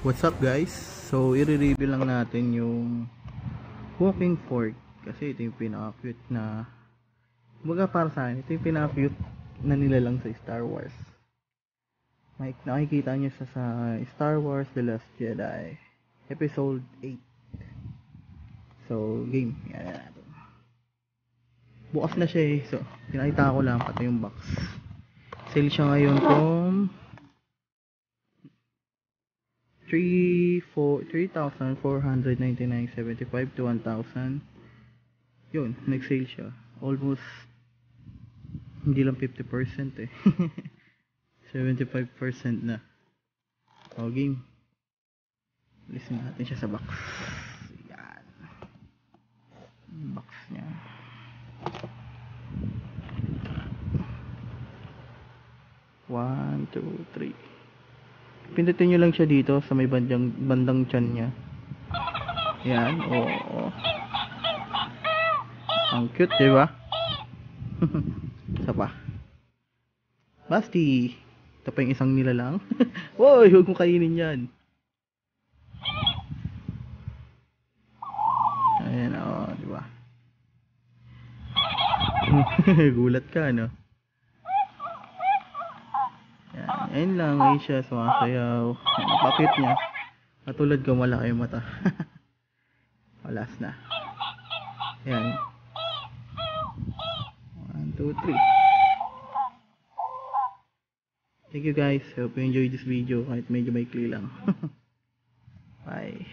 What's up guys? So i-review lang natin yung walking fork kasi ito yung pinaka-cute na baga para sa akin, ito yung pinaka-cute na nilalang sa Star Wars. Nakikita nyo sa Star Wars The Last Jedi Episode 8. So game, yan na natin. Bukas na siya eh, so pinakita ko lang pati yung box. Sale siya ngayon kung 3,499.75 to 1,000. Yun, nag-sale siya. Almost hindi lang 50% eh. 75% na. O game. Listen natin siya sa box. Yan. Box niya. One, two, three. Pindutin nyo lang siya dito sa may bandang tiyan niya. Yan, oo. Ang cute, diba? Isa pa. Basti. Ito pa yung isang nilalang. Woy, huwag mo kainin yan. Ayan, oo, diba? Gulat ka, no? Ayun lang, ngayon siya sumasayaw. Napakit niya. Katulad ko, malaki yung mata. Walas na. Ayan. 1, 2, 3. Thank you guys. Hope you enjoyed this video kahit medyo maikli lang. Bye.